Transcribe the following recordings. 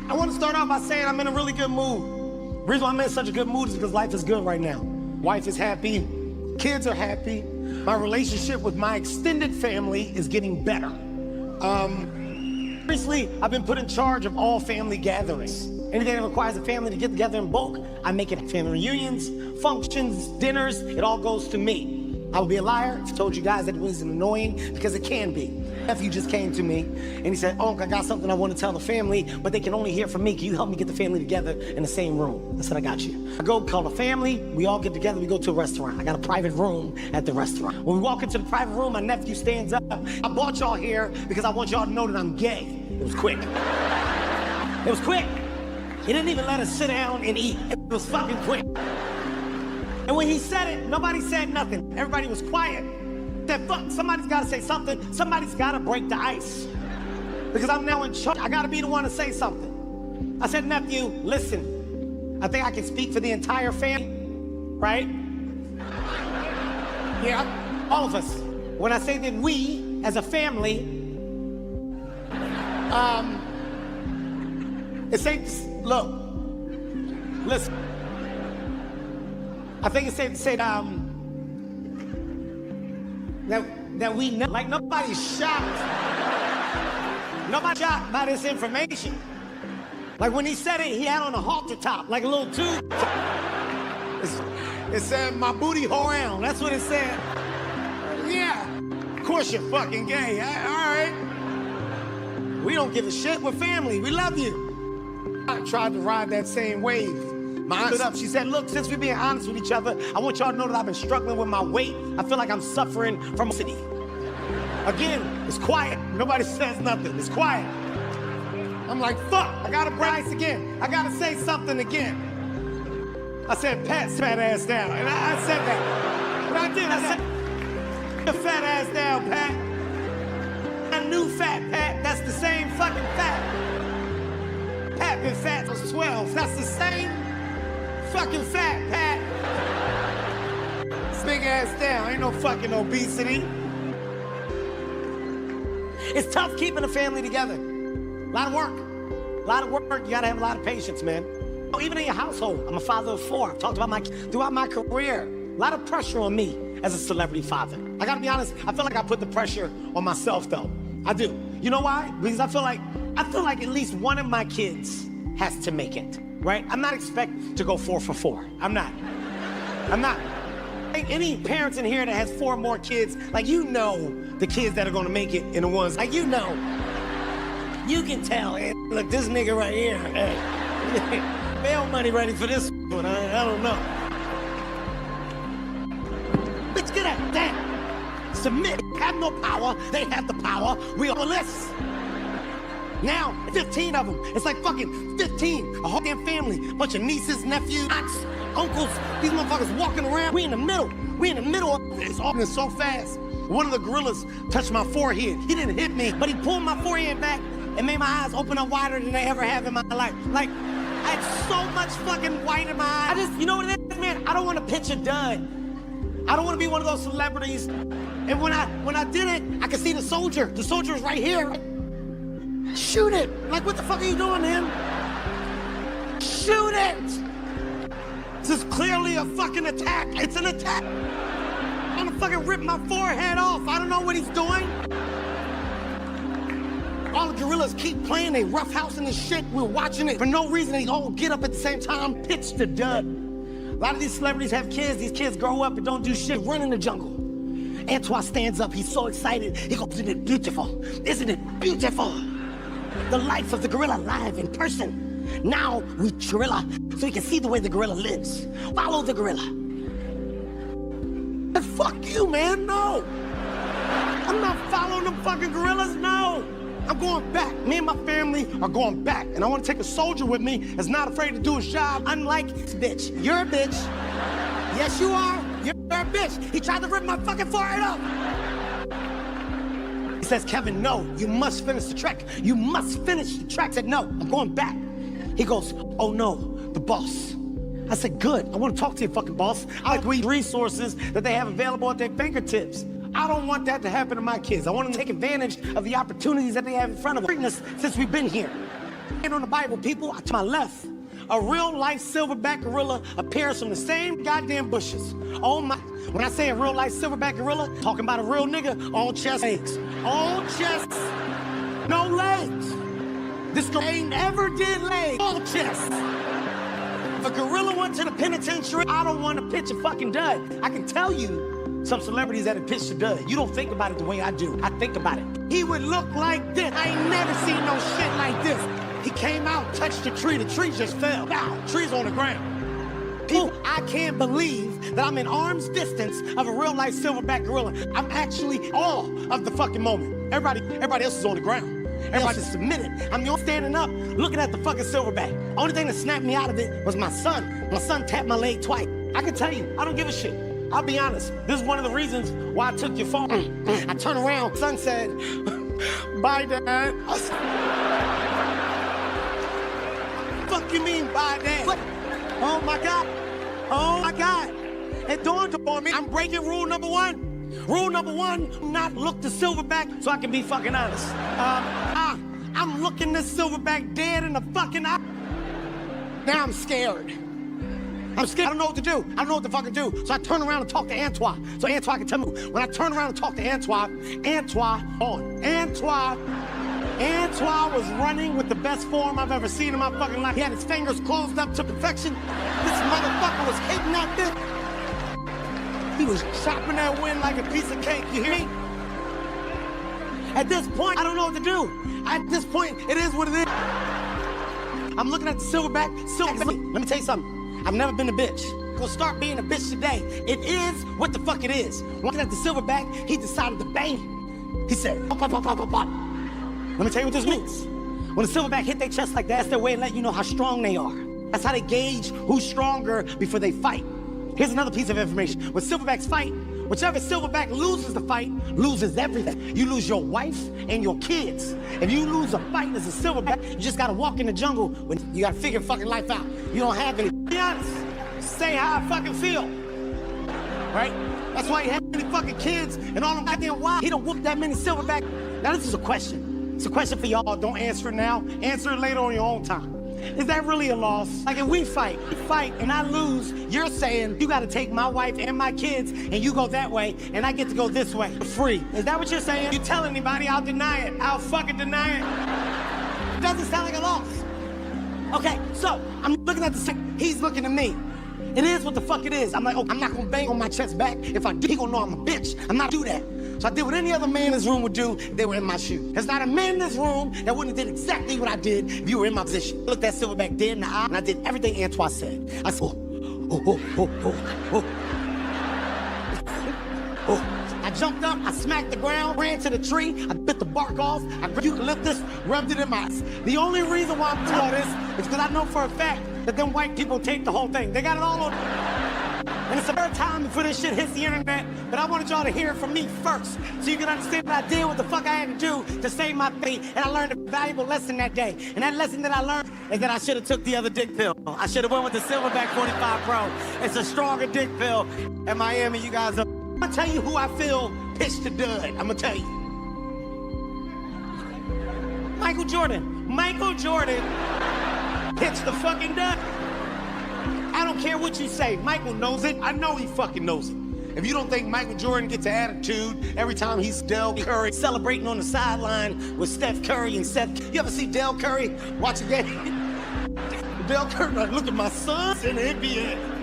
I want to start off by saying I'm in a really good mood. The reason why I'm in such a good mood is because life is good right now. Wife is happy, kids are happy. My relationship with my extended family is getting better. Recently, I've been put in charge of all family gatherings. Anything that requires a family to get together in bulk, I make it. Family reunions, functions, dinners, it all goes to me. I would be a liar if I told you guys that it was annoying, because it can be. Nephew just came to me and he said, "Unc, I got something I want to tell the family, but they can only hear from me. Can you help me get the family together in the same room?" I said, "I got you." I go call the family, we all get together, we go to a restaurant. I got a private room at the restaurant. When we walk into the private room, my nephew stands up. "I brought y'all here because I want y'all to know that I'm gay." It was quick. It was quick. He didn't even let us sit down and eat. It was fucking quick. And when he said it, nobody said nothing. Everybody was quiet. That fuck, somebody's gotta say something. Somebody's gotta break the ice. Because I'm now in charge. I gotta be the one to say something. I said, "Nephew, listen. I think I can speak for the entire family, right? Yeah, all of us. When I say that we, as a family, it says, look, listen. I think it's safe to say that we know, like nobody's shocked. Nobody's shocked by this information. Like when he said it, he had on a halter top, like a little tube. It said, "My booty around." That's what it said. Yeah, of course you're fucking gay. All right. We don't give a shit. We're family. We love you. I tried to ride that same wave. Mine stood up. She said, "Look, since we're being honest with each other, I want y'all to know that I've been struggling with my weight. I feel like I'm suffering from city." Again, it's quiet. Nobody says nothing. It's quiet. I'm like, fuck, I gotta brace again. I gotta say something again. I said, "Pat, fat ass down." And I said that. But I did. I said, "The fat ass down, Pat." A new fat Pat, that's the same fucking fat. Pat been fat for 12. That's the same fucking fat, Pat. Big ass down, ain't no fucking obesity. It's tough keeping a family together. A lot of work. A lot of work. You gotta have a lot of patience, man. Even in your household, I'm a father of 4. I've talked about throughout my career. A lot of pressure on me as a celebrity father. I gotta be honest, I feel like I put the pressure on myself though. I do. You know why? Because I feel like at least one of my kids has to make it, right? I'm not expected to go 4 for 4. I'm not. Any parents in here that has 4 more kids, like, you know the kids that are gonna make it and the ones, like, you know. You can tell, hey, look, this nigga right here, hey, bail money ready for this one, I don't know. Bitch, get out, damn. Submit, have no power, they have the power, we on the list. Now, 15 of them, it's like fucking 15, a whole damn family, bunch of nieces, nephews, aunts, uncles, these motherfuckers walking around. We in the middle of it's all so fast. One of the gorillas touched my forehead. He didn't hit me, but he pulled my forehead back and made my eyes open up wider than they ever have in my life. Like, I had so much fucking white in my eyes. You know what it is, man? I don't want to pitch a dud. I don't want to be one of those celebrities. And when I did it, I could see the soldier. The soldier was right here. Shoot it. Like, what the fuck are you doing, man? Shoot it. This is clearly a fucking attack. It's an attack. I'm gonna fucking rip my forehead off. I don't know what he's doing. All the gorillas keep playing, they roughhousing this shit. We're watching it for no reason. They all get up at the same time, pitch the dud. A lot of these celebrities have kids. These kids grow up and don't do shit, run in the jungle. Antoine stands up, he's so excited. He goes, "Isn't it beautiful? Isn't it beautiful? The life of the gorilla live in person. Now we gorilla, so you can see the way the gorilla lives. Follow the gorilla." And fuck you, man, no. I'm not following them fucking gorillas, no. I'm going back. Me and my family are going back. And I want to take a soldier with me that's not afraid to do his job. Unlike this bitch. You're a bitch. Yes, you are. You're a bitch. He tried to rip my fucking forehead off. He says, "Kevin, no, you must finish the trek. You must finish the trek." I said, "No, I'm going back." He goes, "Oh no, the boss." I said, "Good, I want to talk to your fucking boss. I like resources that they have available at their fingertips. I don't want that to happen to my kids. I want them to take advantage of the opportunities that they have in front of them since we've been here. And on the Bible, people, to my left, a real-life silverback gorilla appears from the same goddamn bushes. Oh my, when I say a real-life silverback gorilla, talking about a real nigga, all chest legs. All chest, no legs. This girl ain't ever did legs, all chest. If a gorilla went to the penitentiary, I don't want to pitch a fucking dud. I can tell you some celebrities that have pitched a dud. You don't think about it the way I do. I think about it. He would look like this. I ain't never seen no shit like this. He came out, touched the tree just fell. Now, tree's on the ground. People, I can't believe that I'm in arm's distance of a real-life silverback gorilla. I'm actually all of the fucking moment. Everybody else is on the ground. Everybody's submitted. I'm the only standing up, looking at the fucking silverback. Only thing that snapped me out of it was my son. My son tapped my leg twice. I can tell you, I don't give a shit. I'll be honest. This is one of the reasons why I took your phone. I turned around, son said, bye, Dad. Fuck you mean, bye, Dad? What? Oh my God. Oh my God. It dawned upon me, I'm breaking rule number one. Rule number one, not look the silverback so I can be fucking honest. I'm looking this silverback dead in the fucking eye. Now I'm scared. I'm scared. I don't know what to do. I don't know what to fucking do. So I turn around and talk to Antoine. So Antoine can tell me. When I turn around and talk to Antoine was running with the best form I've ever seen in my fucking life. He had his fingers closed up to perfection. This motherfucker was hitting that bitch. He was chopping that wind like a piece of cake, you hear me? At this point, I don't know what to do. At this point, it is what it is. I'm looking at the silverback. Let me tell you something. I've never been a bitch. I'm gonna start being a bitch today. It is what the fuck it is. Looking at the silverback, he decided to bang. He said, pop, pop, pop, pop, pop, pop. Let me tell you what this means. When a silverback hit their chest like that, that's their way of letting you know how strong they are. That's how they gauge who's stronger before they fight. Here's another piece of information. When silverbacks fight, whichever silverback loses the fight, loses everything. You lose your wife and your kids. If you lose a fight as a silverback, you just gotta walk in the jungle when you gotta figure fucking life out. You don't have any. Be honest. Say how I fucking feel. Right? That's why he had many fucking kids and all them goddamn wild. He don't whoop that many silverback. Now this is a question. It's a question for y'all. Don't answer it now. Answer it later on your own time. Is that really a loss? Like if we fight and I lose, you're saying you gotta take my wife and my kids and you go that way and I get to go this way, free. Is that what you're saying? You tell anybody, I'll deny it. I'll fucking deny it. It doesn't sound like a loss. Okay, so I'm looking at the he's looking at me. It is what the fuck it is. I'm like, oh, I'm not gonna bang on my chest back. If I do, he gonna know I'm a bitch. I'm not do that. So I did what any other man in this room would do if they were in my shoes. There's not a man in this room that wouldn't have did exactly what I did if you were in my position. I looked that silverback dead in the eye, and I did everything Antoine said. I said, I jumped up, I smacked the ground, ran to the tree, I bit the bark off, I grabbed eucalyptus, rubbed it in my eyes. The only reason why I'm doing all this is because I know for a fact that them white people take the whole thing. They got it all on. And it's the third time before this shit hits the internet, but I wanted y'all to hear it from me first, so you can understand what I did, what the fuck I had to do to save my faith, and I learned a valuable lesson that day. And that lesson that I learned is that I should have took the other dick pill. I should have went with the Silverback 45 Pro. It's a stronger dick pill. In Miami, you guys are... I'm gonna tell you who I feel pitched the dud. I'm gonna tell you. Michael Jordan. Michael Jordan pitched the fucking dud. I don't care what you say. Michael knows it. I know he fucking knows it. If you don't think Michael Jordan gets an attitude every time he's Del Curry celebrating on the sideline with Steph Curry and Seth. You ever see Del Curry watch a game? Del Curry, like, look at my sons in the NBA.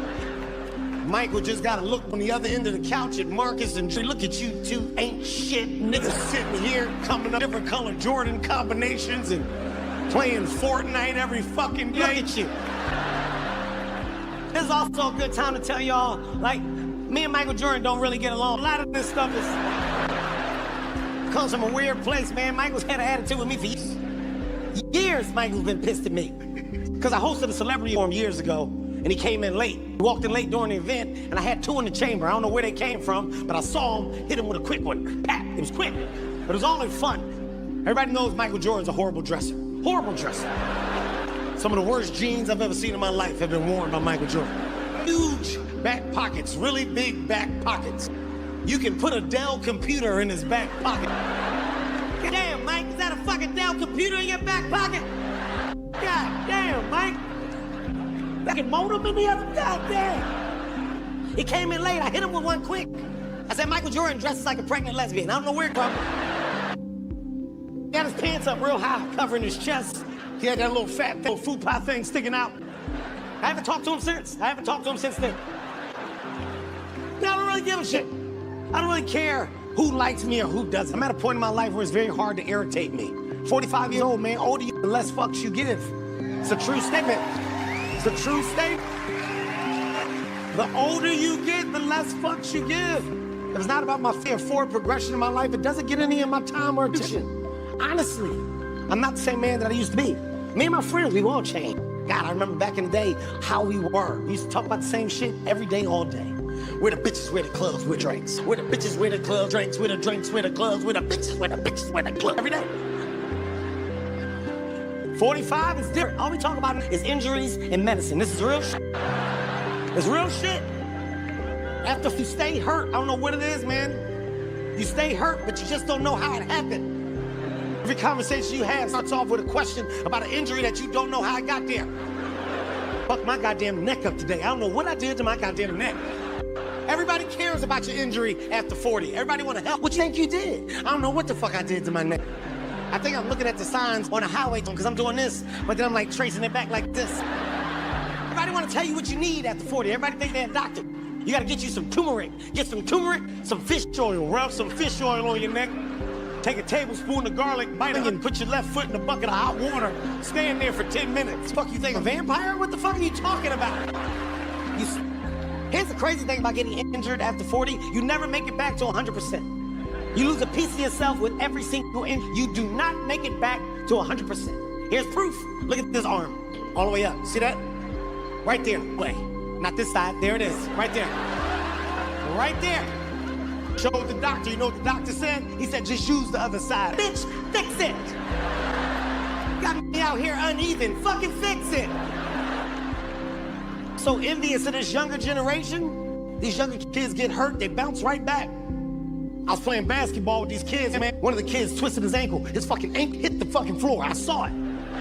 Michael just got to look on the other end of the couch at Marcus and say, look at you two ain't shit niggas sitting here coming up different color Jordan combinations and playing Fortnite every fucking day. Look at you. This is also a good time to tell y'all, like, me and Michael Jordan don't really get along. A lot of this stuff comes from a weird place, man. Michael's had an attitude with me for years. Michael's been pissed at me. Because I hosted a celebrity forum years ago, and he came in late. He walked in late during the event, and I had two in the chamber. I don't know where they came from, but I saw him, hit him with a quick one. Pat, it was quick, but it was all in fun. Everybody knows Michael Jordan's a horrible dresser. Horrible dresser. Some of the worst jeans I've ever seen in my life have been worn by Michael Jordan. Huge back pockets, really big back pockets. You can put a Dell computer in his back pocket. Damn, Mike, is that a fucking Dell computer in your back pocket? Fucking modem in the other goddamn. He came in late. I hit him with one quick. I said, Michael Jordan dresses like a pregnant lesbian. I don't know where it from. He had his pants up real high, covering his chest. He had that little fat, little food pie thing sticking out. I haven't talked to him since. I haven't talked to him since then. No, I don't really give a shit. I don't really care who likes me or who doesn't. I'm at a point in my life where it's very hard to irritate me. 45 years old, man. Older you, the less fucks you give. It's a true statement. It's a true statement. The older you get, the less fucks you give. If it's not about my forward progression in my life, it doesn't get any of my time or attention. Honestly, I'm not the same man that I used to be. Me and my friends, we've all changed. God, I remember back in the day how we were. We used to talk about the same shit every day, all day. We're the bitches, we're the clubs, we're drinks. We're the bitches, we're the clubs, drinks, we're the drinks, we're the clubs, we're the bitches, we're the bitches, we're the clubs. Every day. 45 is different. All we talk about is injuries and medicine. This is real shit. It's real shit. After you stay hurt, I don't know what it is, man. You stay hurt, but you just don't know how it happened. Every conversation you have starts off with a question about an injury that you don't know how I got there. Fuck my goddamn neck up today. I don't know what I did to my goddamn neck. Everybody cares about your injury after 40. Everybody want to help. What you think you did? I don't know what the fuck I did to my neck. I think I'm looking at the signs on the highway because I'm doing this, but then I'm like tracing it back like this. Everybody want to tell you what you need after 40. Everybody think they're a doctor. You got to get you some turmeric. Get some turmeric, some fish oil. Rub some fish oil on your neck. Take a tablespoon of garlic, bite it, and put your left foot in a bucket of hot water. Stand there for 10 minutes. Fuck, you think a vampire? What the fuck are you talking about? Here's the crazy thing about getting injured after 40. You never make it back to 100%. You lose a piece of yourself with every single injury. You do not make it back to 100%. Here's proof. Look at this arm. All the way up. See that? Right there. Wait. Not this side. There it is. Right there. Right there. Showed the doctor. You know what the doctor said? He said, just use the other side. Bitch, fix it. Got me out here uneven. Fucking fix it. So envious of this younger generation. These younger kids get hurt. They bounce right back. I was playing basketball with these kids, man. One of the kids twisted his ankle. His fucking ankle hit the fucking floor. I saw it.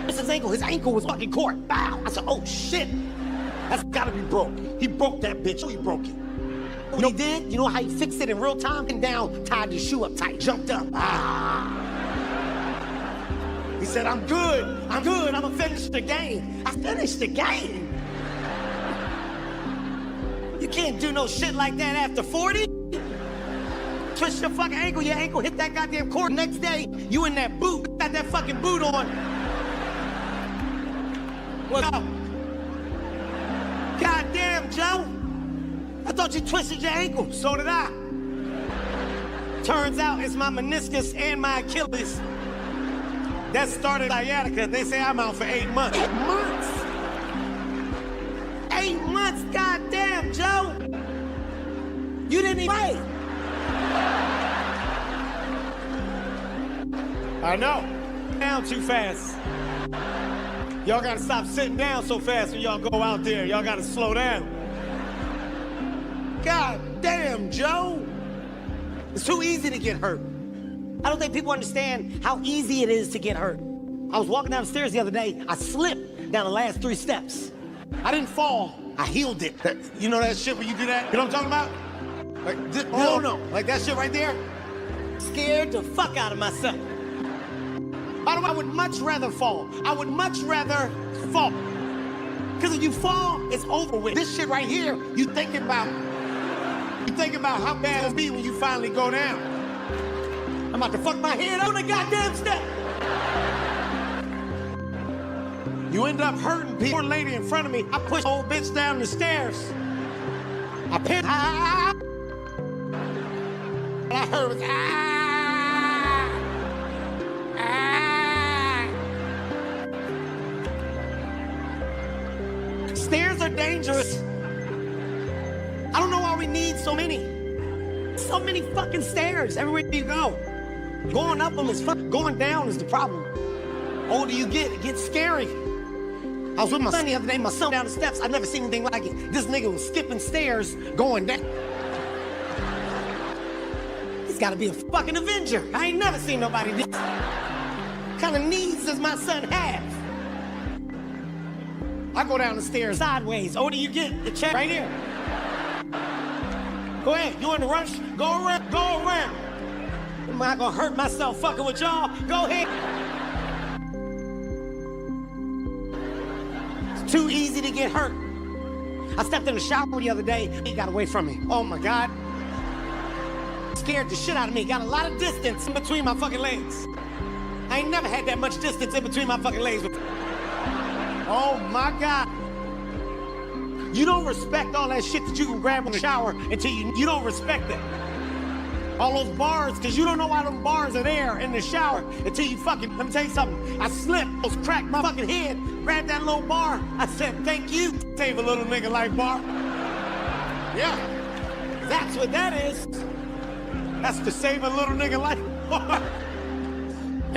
His ankle was fucking caught. Bow. I said, oh shit. That's gotta be broke. He broke that bitch. He broke it. You know what he did? You know how he fixed it in real time? And down, tied his shoe up tight, jumped up. He said, I'm good. I'm gonna finish the game. I finished the game. You can't do no shit like that after 40. Twist your fucking ankle, your ankle hit that goddamn court. Next day, you in that boot, got that fucking boot on. What's up? Goddamn, Joe. I thought you twisted your ankle. So did I. Turns out it's my meniscus and my Achilles. That started sciatica. They say I'm out for 8 months. 8 months? 8 months, goddamn, Joe. You didn't even wait. I know. Down too fast. Y'all gotta stop sitting down so fast when y'all go out there. Y'all gotta slow down. God damn, Joe. It's too easy to get hurt. I don't think people understand how easy it is to get hurt. I was walking down the stairs the other day. I slipped down the last 3 steps. I didn't fall. I healed it. You know that shit when you do that? You know what I'm talking about? Like this, no. Like that shit right there? Scared the fuck out of myself. By the way, I would much rather fall. I would much rather fall. Because if you fall, it's over with. This shit right here, you thinking about how bad it'll be when you finally go down. I'm about to fuck my head on the goddamn step. You end up hurting people. Poor lady in front of me, I pushed the old bitch down the stairs. I pinned, and I heard it was, Stairs are dangerous. I don't know why we need so many. So many fucking stairs everywhere you go. Going up them is fun. Going down is the problem. Older you get, it gets scary. I was with my son the other day, my son down the steps. I've never seen anything like it. This nigga was skipping stairs, going down. He's gotta be a fucking Avenger. I ain't never seen nobody do this. What kind of needs does my son have? I go down the stairs sideways. Older you get, the check right here. Go ahead, you in the rush? Go around, go around. I'm not gonna hurt myself fucking with y'all. Go ahead. It's too easy to get hurt. I stepped in the shower the other day. He got away from me. Oh my God. Scared the shit out of me. Got a lot of distance in between my fucking legs. I ain't never had that much distance in between my fucking legs. Oh my God. You don't respect all that shit that you can grab in the shower until you don't respect it. All those bars, because you don't know why them bars are there in the shower until you fucking, let me tell you something. I slipped, almost cracked my fucking head, grabbed that little bar. I said, thank you, save a little nigga life bar. Yeah, that's what that is. That's to save a little nigga life bar.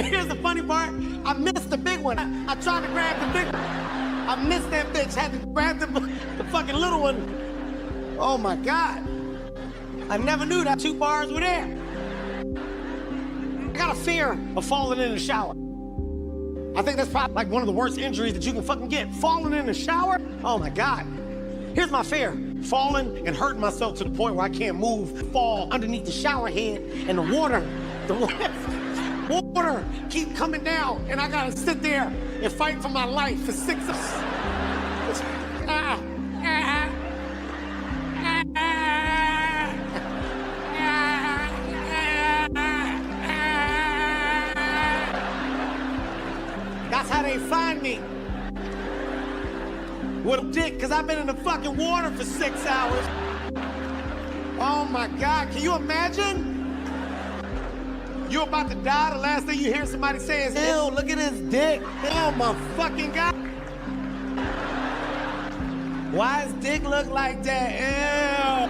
Here's the funny part, I missed the big one. I tried to grab the big one. I missed that bitch, had to grab the fucking little one. Oh my God. I never knew that 2 bars were there. I got a fear of falling in the shower. I think that's probably like one of the worst injuries that you can fucking get. Falling in the shower? Oh my God. Here's my fear. Falling and hurting myself to the point where I can't move, fall underneath the shower head, and the water keep coming down, and I gotta sit there and fight for my life for 6 hours. That's how they find me. With a dick, because I've been in the fucking water for 6 hours. Oh my God, can you imagine? You're about to die, the last thing you hear somebody say is, ew, look at his dick. Oh my fucking God. Why does dick look like that?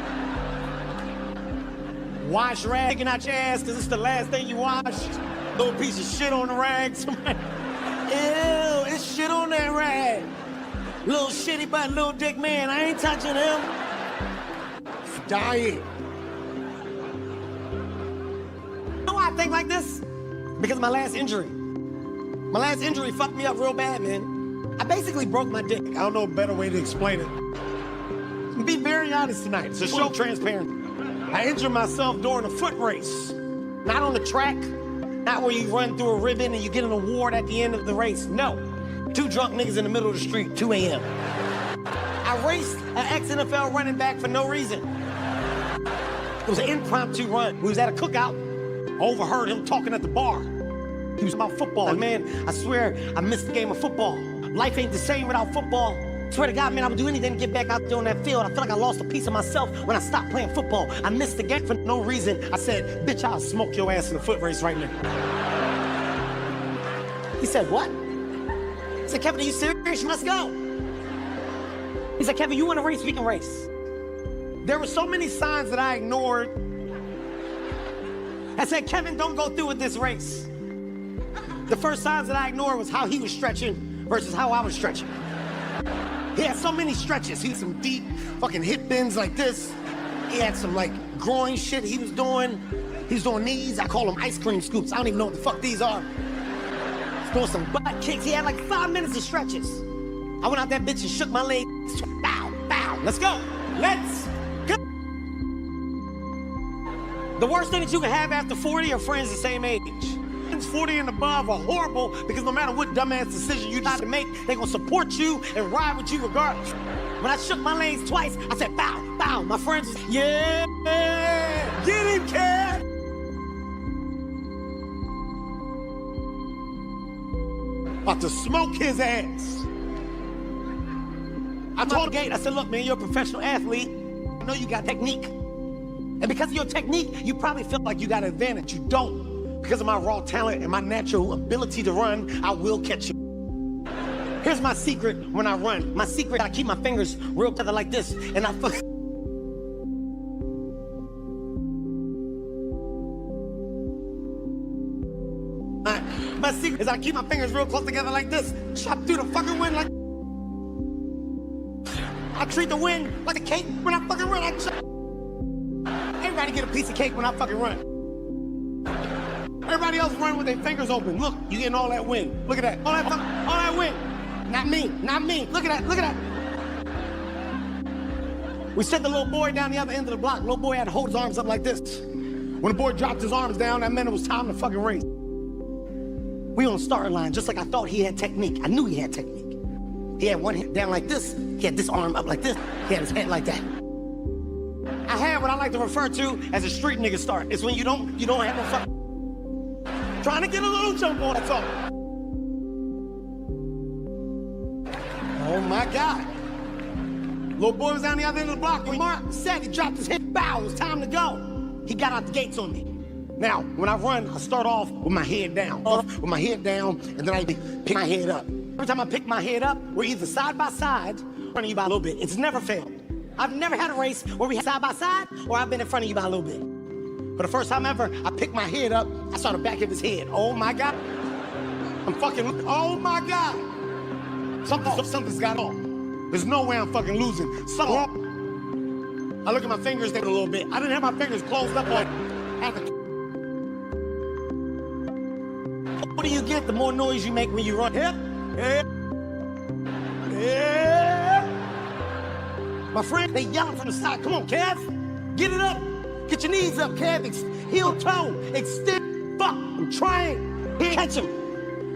Ew. Wash ragging out your ass because it's the last thing you washed. Little piece of shit on the rag. Ew, it's shit on that rag. Little shitty butt, little dick man, I ain't touching him. Dying. You know why I think like this? Because of my last injury. My last injury fucked me up real bad, man. I basically broke my dick. I don't know a better way to explain it. To be very honest tonight, it's a show transparent. I injured myself during a foot race. Not on the track, not where you run through a ribbon and you get an award at the end of the race. No. 2 drunk niggas in the middle of the street, 2 a.m. I raced an ex-NFL running back for no reason. It was an impromptu run. We was at a cookout. I overheard him talking at the bar. He was about football. And man, I swear, I missed the game of football. Life ain't the same without football. Swear to God, man, I would do anything to get back out there on that field. I feel like I lost a piece of myself when I stopped playing football. I missed the game for no reason. I said, bitch, I'll smoke your ass in a foot race right now. He said, what? I said, Kevin, are you serious? Let's go. He said, Kevin, you want to race? We can race. There were so many signs that I ignored. I said, Kevin, don't go through with this race. The first signs that I ignored was how he was stretching versus how I was stretching. He had so many stretches. He had some deep fucking hip bends like this. He had some like groin shit he was doing. He was doing these. I call them ice cream scoops. I don't even know what the fuck these are. He's doing some butt kicks. He had like 5 minutes of stretches. I went out that bitch and shook my leg. Bow, bow. Let's go. Let's go. The worst thing that you can have after 40 are friends the same age. 40 and above are horrible because no matter what dumbass decision you decide to make, they're gonna support you and ride with you regardless. When I shook my legs twice, I said, bow, bow. My friends was, yeah, get him, kid. About to smoke his ass. I told the gate, I said, look, man, you're a professional athlete. I know you got technique. And because of your technique, you probably feel like you got an advantage. You don't. Because of my raw talent and my natural ability to run, I will catch you. Here's my secret when I run. My secret, I keep my fingers real together like this, and I fuck. My secret is I keep my fingers real close together like this. Chop through the fucking wind like. I treat the wind like a cake when I fucking run. Everybody get a piece of cake when I fucking run. Everybody else running with their fingers open. Look, you getting all that wind. Look at that. All that wind. Not me, not me. Look at that, look at that. We sent the little boy down the other end of the block. Little boy had to hold his arms up like this. When the boy dropped his arms down, that meant it was time to fucking race. We on the starting line, just like I thought he had technique. I knew he had technique. He had one hand down like this. He had this arm up like this. He had his head like that. I had what I like to refer to as a street nigga start. It's when you don't have no fucking... Trying to get a little jump on, that's all. Oh my God. Little boy was down the other end of the block. When Mark said he dropped his head, bow, it was time to go. He got out the gates on me. Now, when I run, I start off with my head down. And then I pick my head up. Every time I pick my head up, we're either side by side, in front of you by a little bit. It's never failed. I've never had a race where we had side by side, or I've been in front of you by a little bit. But the first time ever, I picked my head up, I saw the back of his head. Oh my God. I'm fucking, oh my God. Something's got on. There's no way I'm fucking losing. I look at my fingers there a little bit. I didn't have my fingers closed up like, what do you get the more noise you make when you run? Yeah. My friend, they yelling from the side. Come on, Kev. Get it up. Get your knees up, Kev. Heel toe. Extend. Fuck. I'm trying. Catch him.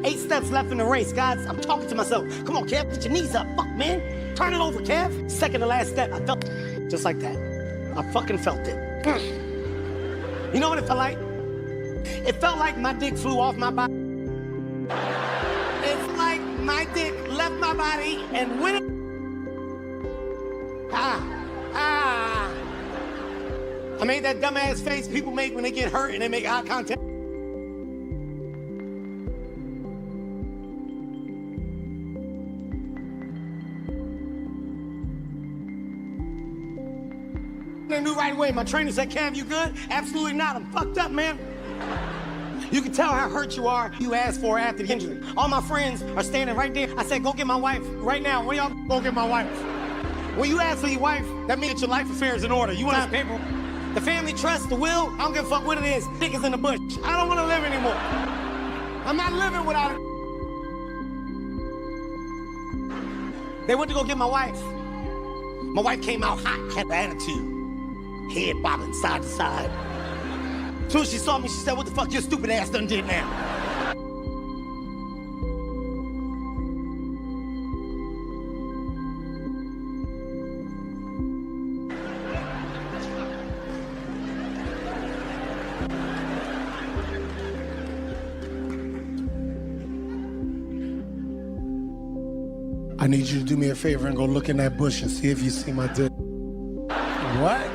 8 steps left in the race, guys. I'm talking to myself. Come on, Kev. Get your knees up. Fuck, man. Turn it over, Kev. Second to last step. I felt it. Just like that. I fucking felt it. You know what it felt like? It felt like my dick flew off my body. It's like my dick left my body and went it. I made that dumbass face people make when they get hurt and they make eye contact. I knew right away. My trainer said, Cam, you good? Absolutely not. I'm fucked up, man. You can tell how hurt you are. You asked for after the injury. All my friends are standing right there. I said, go get my wife right now. When y'all go get my wife? When you ask for your wife, that means your life affairs in order. You want to paper? The family trust, the will, I don't give a fuck what it is. Dick is in the bush. I don't want to live anymore. I'm not living without it. They went to go get my wife. My wife came out hot, had an attitude. Head bobbing side to side. As soon as she saw me, she said, what the fuck your stupid ass done did now? I need you to do me a favor and go look in that bush and see if you see my dick. What?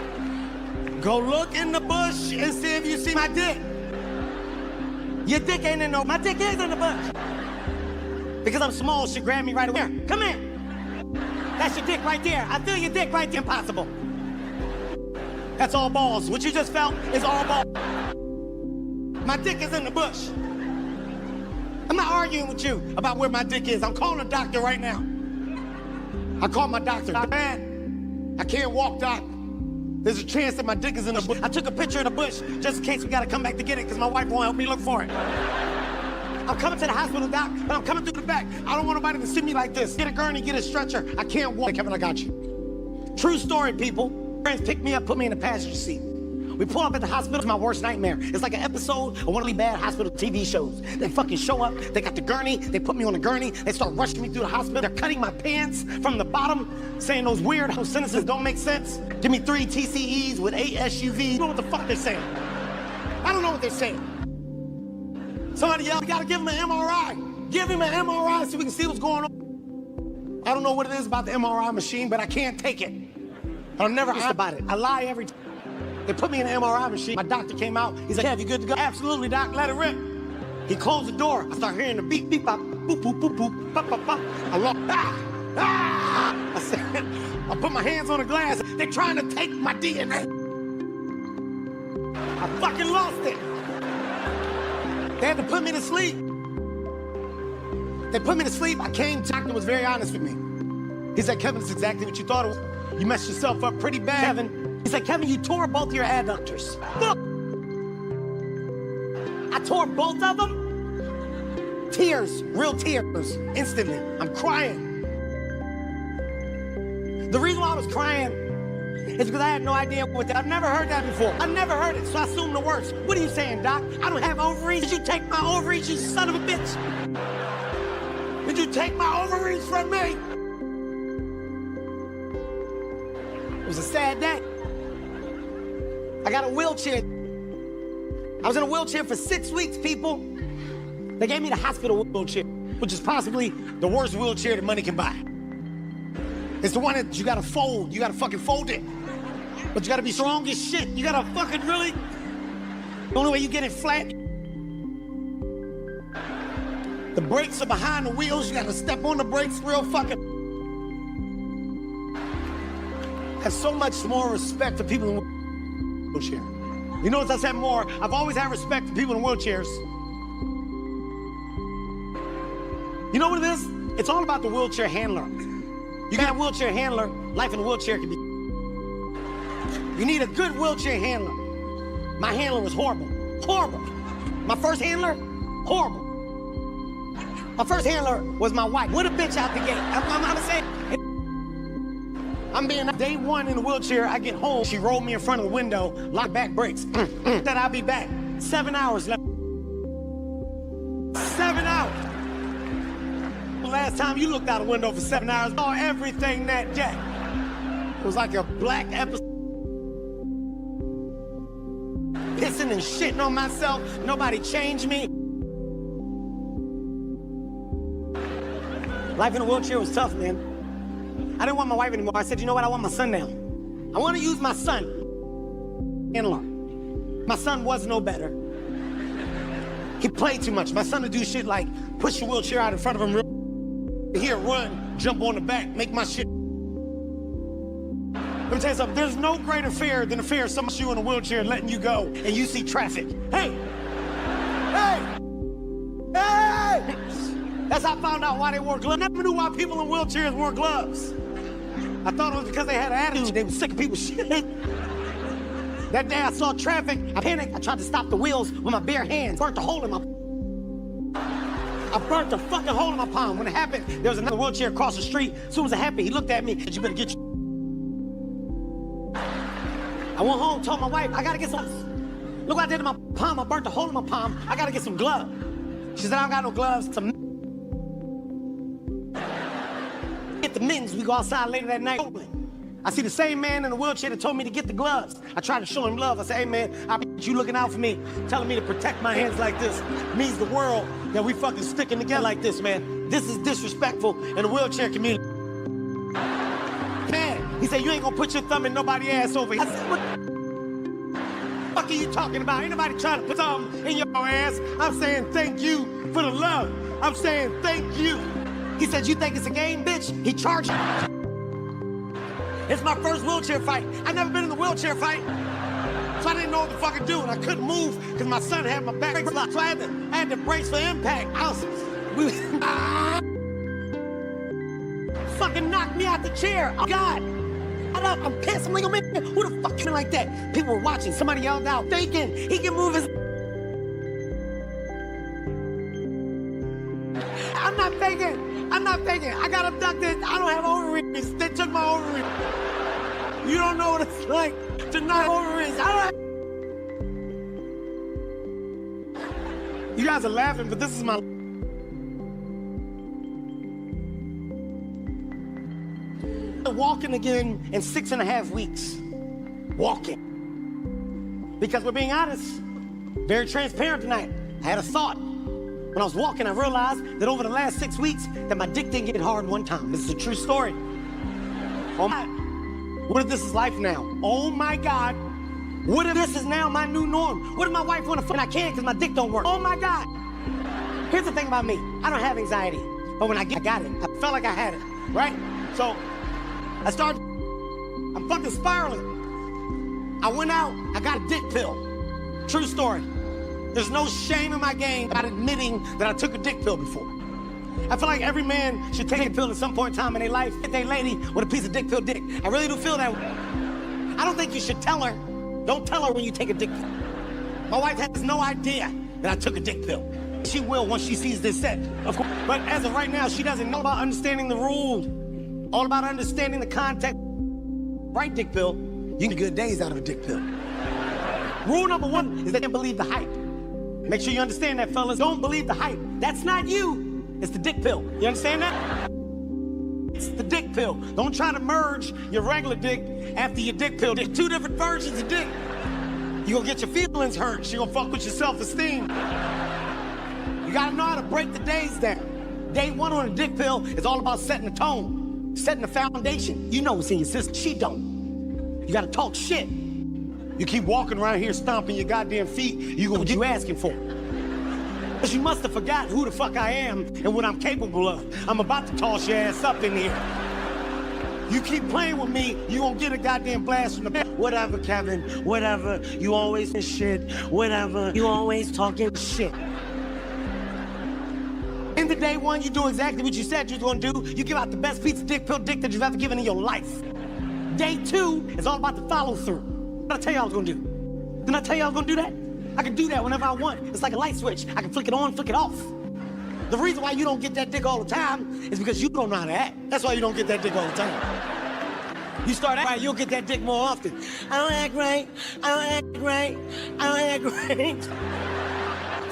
Go look in the bush and see if you see my dick. Your dick ain't in no, my dick is in the bush. Because I'm small, she grabbed me right away. Come here. That's your dick right there. I feel your dick right there. Impossible. That's all balls. What you just felt is all balls. My dick is in the bush. I'm not arguing with you about where my dick is. I'm calling a doctor right now. I called my doctor. Man, I can't walk, doc. There's a chance that my dick is in the bush. I took a picture of the bush just in case we gotta come back to get it because my wife won't help me look for it. I'm coming to the hospital, doc, but I'm coming through the back. I don't want nobody to see me like this. Get a gurney, get a stretcher. I can't walk. Kevin, I got you. True story, people. Friends picked me up, put me in the passenger seat. We pull up at the hospital, it's my worst nightmare. It's like an episode of one of these bad hospital TV shows. They fucking show up, they got the gurney, they put me on the gurney, they start rushing me through the hospital. They're cutting my pants from the bottom, saying those weird sentences don't make sense. Give me 3 TCEs with 8 SUVs. You know what the fuck they're saying? I don't know what they're saying. Somebody yelled, we gotta give him an MRI. Give him an MRI so we can see what's going on. I don't know what it is about the MRI machine, but I can't take it. I'm never honest about it. I lie every time. They put me in an MRI machine. My doctor came out. He's like, Kev, you good to go? Absolutely, doc. Let it rip. He closed the door. I start hearing the beep, beep, bop, boop, boop, boop, boop, bop, bop, bop. I lost. I said, I put my hands on the glass. They're trying to take my DNA. I fucking lost it. They had to put me to sleep. They put me to sleep. I came. The doctor was very honest with me. He said, Kevin, it's exactly what you thought it was. You messed yourself up pretty bad, Kevin. He said, Kevin, you tore both your adductors. Look. I tore both of them? Tears, real tears, instantly. I'm crying. The reason why I was crying is because I had no idea what that. I've never heard that before. I've never heard it, so I assumed the worst. What are you saying, Doc? I don't have ovaries? Did you take my ovaries, you son of a bitch? Did you take my ovaries from me? It was a sad day. I got a wheelchair. I was in a wheelchair for 6 weeks, people. They gave me the hospital wheelchair, which is possibly the worst wheelchair that money can buy. It's the one that you gotta fold. You gotta fucking fold it. But you gotta be strong as shit. You gotta fucking really... The only way you get it flat... The brakes are behind the wheels. You gotta step on the brakes real fucking... I have so much more respect for people in wheelchair. You notice I said more. I've always had respect for people in wheelchairs. You know what it is? It's all about the wheelchair handler. You got a wheelchair handler, life in a wheelchair can be... You need a good wheelchair handler. My handler was horrible. Horrible. My first handler, horrible. My first handler was my wife. What a bitch out the gate. I'm saying... I'm being... Day one in the wheelchair, I get home. She rolled me in front of the window, locked back brakes. Said I'll be back. 7 hours left. 7 hours. The last time you looked out a window for 7 hours, saw everything that day. It was like a black episode. Pissing and shitting on myself. Nobody changed me. Life in a wheelchair was tough, man. I didn't want my wife anymore. I said, you know what? I want my son now. I want to use my son. Handler. My son was no better. He played too much. My son would do shit like push your wheelchair out in front of him. Here, run, jump on the back, make my shit. Let me tell you something. There's no greater fear than the fear of someone you in a wheelchair letting you go and you see traffic. Hey! Hey! Hey! That's how I found out why they wore gloves. I never knew why people in wheelchairs wore gloves. I thought it was because they had an attitude. They were sick of people shit. That day I saw traffic. I panicked. I tried to stop the wheels with my bare hands. Burnt the hole in my... I burnt the fucking hole in my palm. When it happened, there was another wheelchair across the street. As soon as it happened, he looked at me and said, you better get your... I went home, told my wife, I gotta get some... Look what I did to my palm. I burnt the hole in my palm. I gotta get some gloves. She said, I don't got no gloves. Some... Get the mittens. We go outside later that night. I see the same man in the wheelchair that told me to get the gloves. I tried to show him love. I said, hey man, I appreciate you looking out for me, telling me to protect my hands like this. It means the world that we fucking sticking together like this, man. This is disrespectful in the wheelchair community. Man, he said, you ain't gonna put your thumb in nobody's ass over here. I said, what the fuck are you talking about? Ain't nobody trying to put something in your ass. I'm saying thank you for the love. I'm saying thank you. He said, you think it's a game, bitch? He charged me. It's my first wheelchair fight. I've never been in a wheelchair fight. So I didn't know what to fucking do, and I couldn't move because my son had my back locked. So I had to brace for impact. Fucking knocked me out the chair. Oh, God. I'm pissed. I'm like, who the fuck can like that? People were watching. Somebody yelled out, faking. He can move his... I'm not faking. I'm not faking. I got abducted. I don't have ovaries. They took my ovaries. You don't know what it's like to not have ovaries. You guys are laughing, but this is my... Walking again in 6.5 weeks. Walking. Because we're being honest, very transparent tonight. I had a thought. When I was walking, I realized that over the last 6 weeks, that my dick didn't get hard one time. This is a true story. Oh my, what if this is life now? Oh my God. What if this is now my new norm? What if my wife wanna fuck and I can't because my dick don't work? Oh my God. Here's the thing about me. I don't have anxiety. But when I got it, I felt like I had it, right? So I started, I'm fucking spiraling. I went out, I got a dick pill. True story. There's no shame in my game about admitting that I took a dick pill before. I feel like every man should take a pill at some point in time in their life, hit their lady with a piece of dick pill dick. I really do feel that way. I don't think you should tell her. Don't tell her when you take a dick pill. My wife has no idea that I took a dick pill. She will once she sees this set, of course. But as of right now, she doesn't know about understanding the rules, all about understanding the context. Right, dick pill? You get good days out of a dick pill. Rule number one is that you don't believe the hype. Make sure you understand that, fellas. Don't believe the hype. That's not you. It's the dick pill. You understand that? It's the dick pill. Don't try to merge your regular dick after your dick pill. There's two different versions of dick. You're gonna get your feelings hurt. You're gonna fuck with your self-esteem. You gotta know how to break the days down. Day one on a dick pill is all about setting the tone, setting the foundation. You know what's in your system. She don't. You gotta talk shit. You keep walking around here stomping your goddamn feet, you gonna get what you asking for. Because you must have forgot who the fuck I am and what I'm capable of. I'm about to toss your ass up in here. You keep playing with me, you gonna get a goddamn blast from the back. Whatever, Kevin, whatever. You always in shit, whatever. You always talking shit. In the day one, you do exactly what you said you was gonna do. You give out the best piece of dick pill dick that you've ever given in your life. Day two is all about the follow through. What did I tell you I was gonna do? Didn't I tell you I was gonna do that? I can do that whenever I want. It's like a light switch. I can flick it on, flick it off. The reason why you don't get that dick all the time is because you don't know how to act. That's why you don't get that dick all the time. You start acting right, you'll get that dick more often. I don't act right. I don't act right. I don't act right.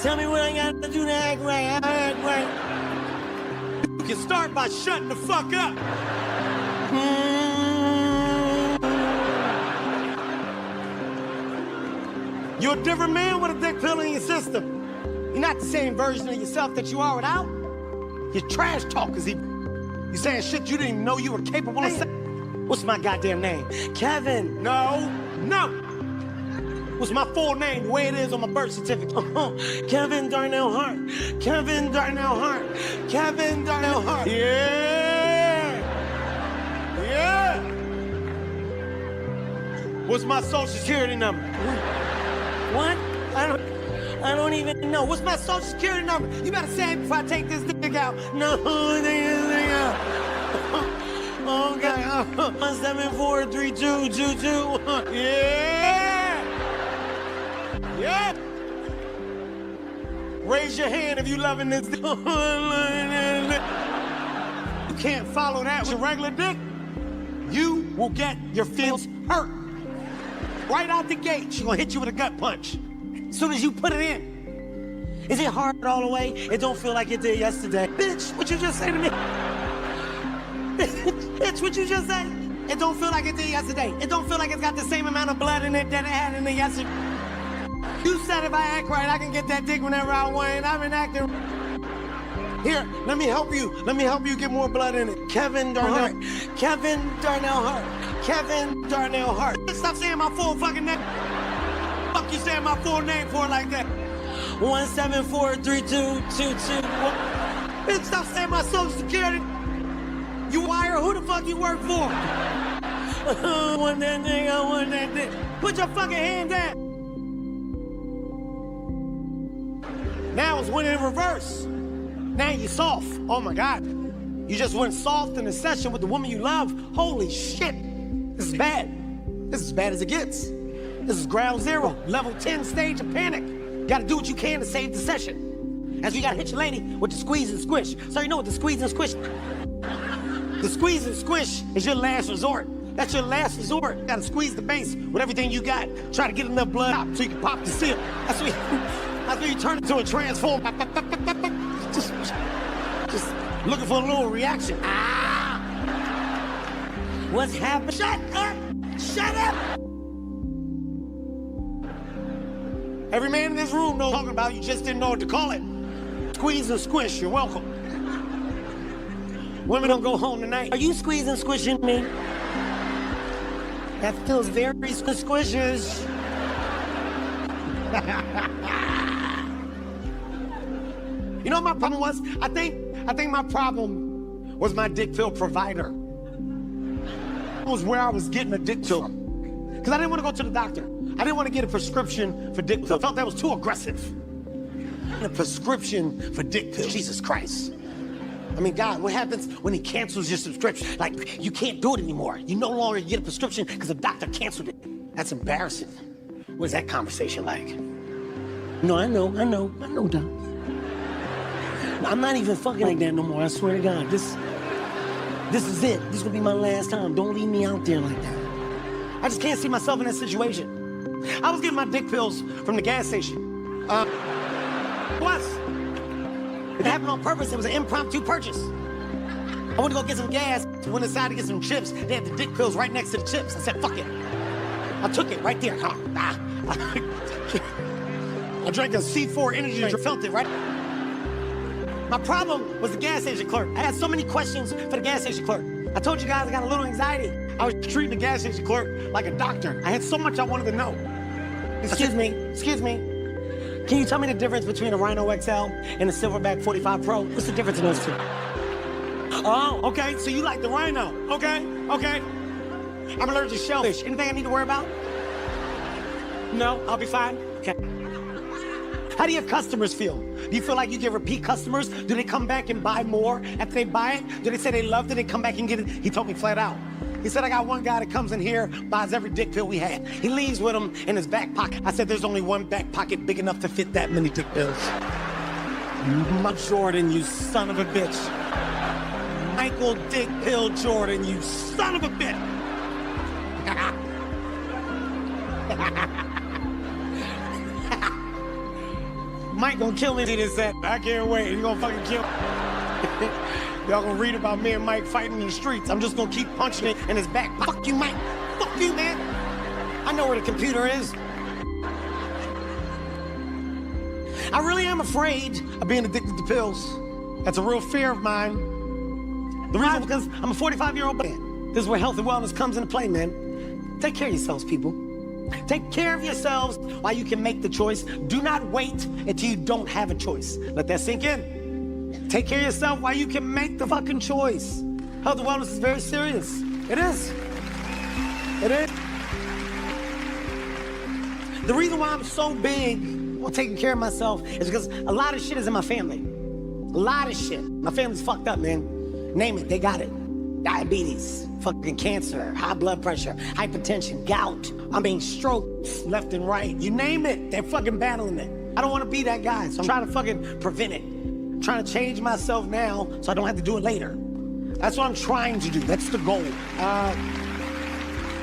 Tell me what I got to do to act right. I don't act right. You can start by shutting the fuck up. You're a different man with a dick pill in your system. You're not the same version of yourself that you are without. You're trash talkers. You're saying shit you didn't even know you were capable of saying. What's my goddamn name? Kevin. No. What's my full name, the way it is on my birth certificate? Kevin Darnell Hart. Kevin Darnell Hart. Kevin Darnell Hart. Yeah. What's my social security number? What? I don't even know. What's my social security number? You better say it before I take this dick out. No, take this dick out. Okay. 1743222. Yeah. Raise your hand if you loving this. You can't follow that with a regular dick. You will get your feelings hurt. Right out the gate, she's gonna hit you with a gut punch. As soon as you put it in. Is it hard all the way? It don't feel like it did yesterday. Bitch, what you just say to me? Bitch, what you just say? It don't feel like it did yesterday. It don't feel like it's got the same amount of blood in it that it had in it yesterday. You said if I act right, I can get that dick whenever I want, and I've been acting. Here, let me help you. Let me help you get more blood in it. Kevin Darnell Hart. Kevin Darnell Hart. Kevin Darnell Hart. Stop saying my full fucking name. Fuck you saying my full name for like that. 1743222. Bitch, stop saying my social security. You wire, who the fuck you work for? I want that thing, I want that thing. Put your fucking hand down. Now it's winning in reverse. Now you're soft. Oh my God. You just went soft in a session with the woman you love. Holy shit. This is bad. This is as bad as it gets. This is ground zero, level 10 stage of panic. Gotta do what you can to save the session. As you gotta hit your lady with the squeeze and squish. So you know what the squeeze and squish? The squeeze and squish is your last resort. That's your last resort. You gotta squeeze the base with everything you got. Try to get enough blood out so you can pop the seal. That's when you turn into a transform. Just looking for a little reaction. Ah! What's happening? Shut up! Shut up! Every man in this room knows what I'm talking about. You just didn't know what to call it. Squeeze and squish. You're welcome. Women don't go home tonight. Are you squeezing and squishing me? That feels very squishes. You know what my problem was? I think my problem was my dick pill provider. It was where I was getting a dick pill. Because I didn't want to go to the doctor. I didn't want to get a prescription for dick pill. I felt that was too aggressive. A prescription for dick pill. Jesus Christ. I mean, God, what happens when he cancels your subscription? Like, you can't do it anymore. You no longer get a prescription because the doctor canceled it. That's embarrassing. What's that conversation like? No, I know, Doc. I'm not even fucking like that no more, I swear to God. This is it. This is gonna be my last time. Don't leave me out there like that. I just can't see myself in that situation. I was getting my dick pills from the gas station. Plus, it happened on purpose. It was an impromptu purchase. I went to go get some gas, went inside to get some chips. They had the dick pills right next to the chips. I said, fuck it. I took it right there. I drank a C4 energy drink, felt it right. My problem was the gas station clerk. I had so many questions for the gas station clerk. I told you guys I got a little anxiety. I was treating the gas station clerk like a doctor. I had so much I wanted to know. Excuse me. Can you tell me the difference between a Rhino XL and a Silverback 45 Pro? What's the difference in those two? Oh, okay, so you like the Rhino. Okay. I'm allergic to shellfish. Anything I need to worry about? No, I'll be fine. Okay. How do your customers feel? Do you feel like you get repeat customers? Do they come back and buy more after they buy it? Do they say they loved it and come back and get it? He told me flat out. He said, I got one guy that comes in here, buys every dick pill we had. He leaves with him in his back pocket. I said, there's only one back pocket big enough to fit that many dick pills. Mike Jordan, you son of a bitch. Michael Dick Pill Jordan, you son of a bitch. Mike gonna kill me. He just said, I can't wait. He gonna fucking kill me. Y'all gonna read about me and Mike fighting in the streets. I'm just gonna keep punching it in his back. Fuck you, Mike. Fuck you, man. I know where the computer is. I really am afraid of being addicted to pills. That's a real fear of mine. The reason is because I'm a 45-year-old man. This is where health and wellness comes into play, man. Take care of yourselves, people. Take care of yourselves while you can make the choice. Do not wait until you don't have a choice. Let that sink in. Take care of yourself while you can make the fucking choice. Health and wellness is very serious. It is. It is. The reason why I'm so big on taking care of myself is because a lot of shit is in my family. A lot of shit. My family's fucked up, man. Name it, they got it. Diabetes, fucking cancer, high blood pressure, hypertension, gout. I mean, strokes left and right. You name it, they're fucking battling it. I don't want to be that guy, so I'm trying to fucking prevent it. I'm trying to change myself now so I don't have to do it later. That's what I'm trying to do. That's the goal.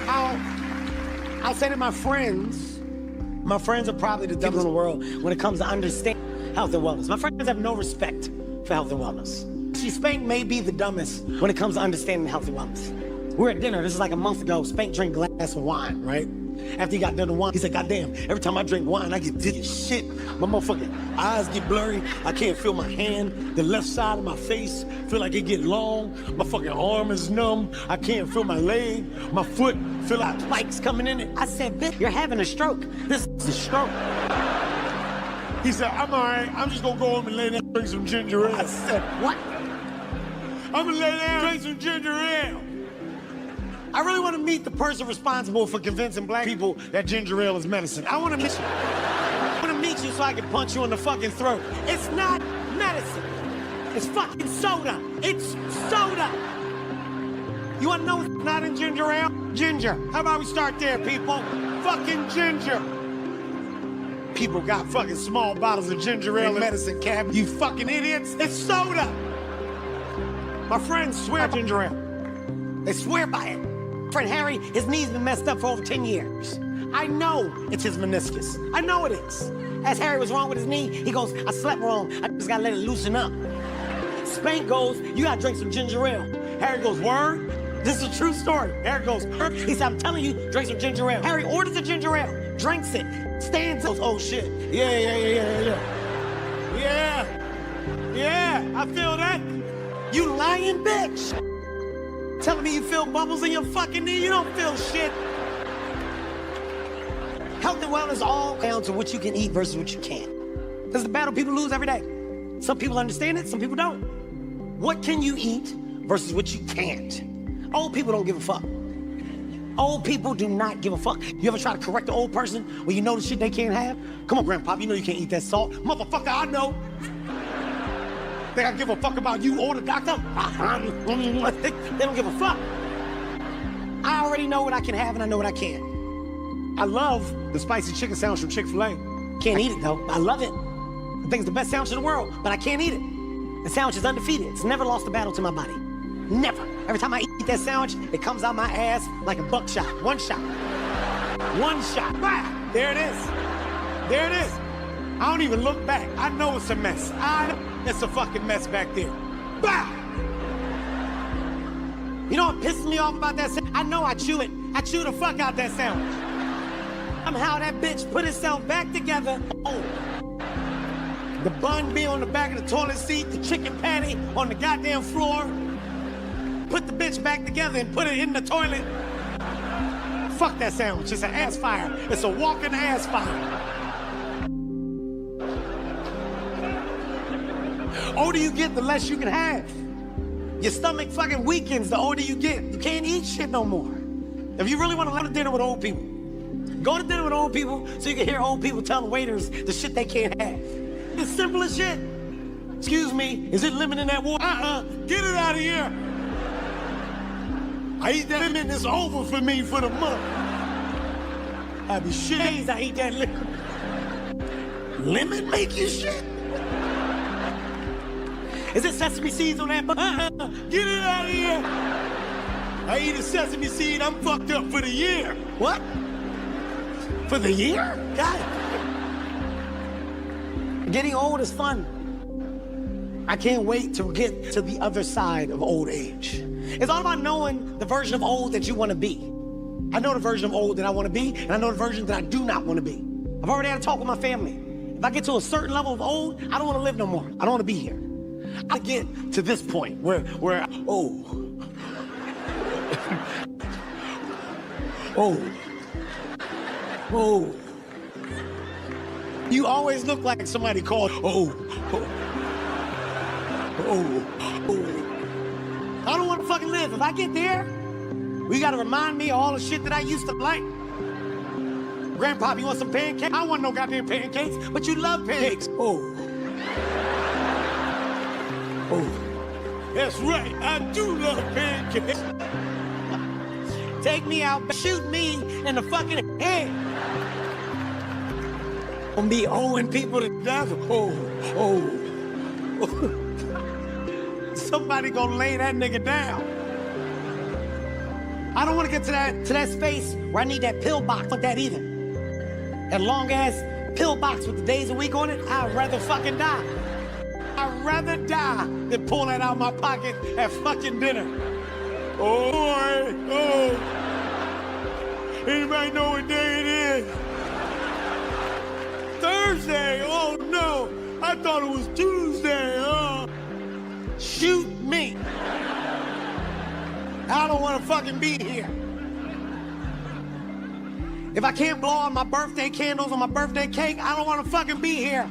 I'll say to my friends are probably the devil in the world when it comes to understanding health and wellness. My friends have no respect for health and wellness. See, Spank may be the dumbest when it comes to understanding health and wellness. We were at dinner, this is like a month ago. Spank drank a glass of wine, right? After he got done with wine, he said, goddamn, every time I drink wine, I get dizzy as shit. My motherfucking eyes get blurry. I can't feel my hand. The left side of my face feel like it get long. My fucking arm is numb. I can't feel my leg. My foot feel like spikes coming in it. I said, bitch, you're having a stroke. This is a stroke. He said, I'm all right. I'm just gonna go home and lay down and drink some ginger ale. I said, what? I'm gonna lay down and drink some ginger ale. I really want to meet the person responsible for convincing black people that ginger ale is medicine. I want to meet you. I want to meet you so I can punch you in the fucking throat. It's not medicine. It's fucking soda. It's soda. You want to know what's not in ginger ale? Ginger. How about we start there, people? Fucking ginger. People got fucking small bottles of ginger ale in medicine cabinet. You fucking idiots. It's soda. My friends swear by ginger ale. They swear by it. Friend Harry, his knee's been messed up for over 10 years. I know it's his meniscus. I know it is. As Harry was wrong with his knee, he goes, I slept wrong. I just gotta let it loosen up. Spank goes, you gotta drink some ginger ale. Harry goes, word? This is a true story. Harry goes, he said, I'm telling you, drink some ginger ale. Harry orders the ginger ale, drinks it, stands up, oh shit. Yeah, I feel that. You lying bitch. Telling me you feel bubbles in your fucking knee, you don't feel shit. Health and wellness all down to what you can eat versus what you can't. This is the battle people lose every day. Some people understand it, some people don't. What can you eat versus what you can't? Old people don't give a fuck. Old people do not give a fuck. You ever try to correct an old person when you know the shit they can't have? Come on, Grandpa, you know you can't eat that salt. Motherfucker, I know. Think I give a fuck about you or the doctor? They don't give a fuck. I already know what I can have and I know what I can't. I love the spicy chicken sandwich from Chick-fil-A. Can't eat it though. I love it. I think it's the best sandwich in the world, but I can't eat it. The sandwich is undefeated. It's never lost a battle to my body. Never. Every time I eat that sandwich, it comes out my ass like a buckshot. One shot. One shot. Bah! There it is. There it is. I don't even look back. I know it's a mess. It's a fucking mess back there. Bah! You know what pisses me off about that sandwich? I know I chew it. I chew the fuck out that sandwich. Somehow that bitch put itself back together. Oh. The bun be on the back of the toilet seat, the chicken patty on the goddamn floor. Put the bitch back together and put it in the toilet. Fuck that sandwich. It's an ass fire. It's a walking ass fire. Older you get, the less you can have. Your stomach fucking weakens the older you get. You can't eat shit no more. If you really want to go to dinner with old people, go to dinner with old people so you can hear old people tell the waiters the shit they can't have. It's simple as shit. Excuse me, is it lemon in that water? Get it out of here. I eat that lemon, it's over for me for the month. I be shit. I eat that liquor. Lemon make you shit? Is it sesame seeds on that? Get it out of here. I eat a sesame seed, I'm fucked up for the year. What? For the year? God. Getting old is fun. I can't wait to get to the other side of old age. It's all about knowing the version of old that you want to be. I know the version of old that I want to be, and I know the version that I do not want to be. I've already had a talk with my family. If I get to a certain level of old, I don't want to live no more. I don't want to be here. I get to this point where oh. Oh. You always look like somebody called oh. I don't want to fucking live. If I get there, you gotta remind me of all the shit that I used to like. Grandpa, you want some pancakes? I don't want no goddamn pancakes, but you love pancakes. Oh. That's right, I do love pancakes. Take me out, shoot me in the fucking head. Gonna be owing people to death. Somebody gonna lay that nigga down. I don't wanna get to that space where I need that pill box like that either. That long ass pill box with the days a week on it, I'd rather fucking die. I'd rather die than pull that out of my pocket at fucking dinner. Oh. Anybody know what day it is? Thursday. Oh no, I thought it was Tuesday. Shoot me. I don't want to fucking be here. If I can't blow out my birthday candles on my birthday cake, I don't want to fucking be here.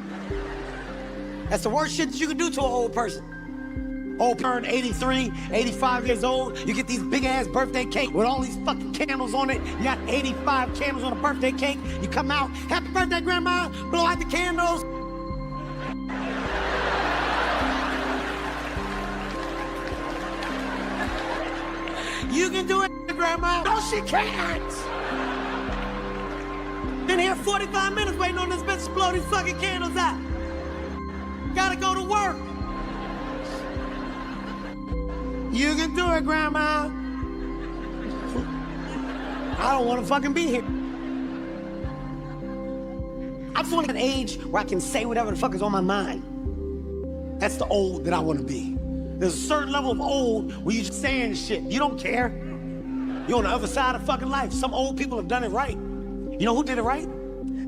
That's the worst shit that you can do to an old person. Old person, 83, 85 years old, you get these big ass birthday cake with all these fucking candles on it. You got 85 candles on a birthday cake. You come out, happy birthday, grandma, blow out the candles. You can do it, grandma. No, she can't. Been here 45 minutes waiting on this bitch to blow these fucking candles out. Gotta go to work. You can do it, grandma. I don't want to fucking be here. I just want to get an age where I can say whatever the fuck is on my mind. That's the old that I want to be. There's a certain level of old where you just saying shit. You don't care. You're on the other side of fucking life. Some old people have done it right. You know who did it right?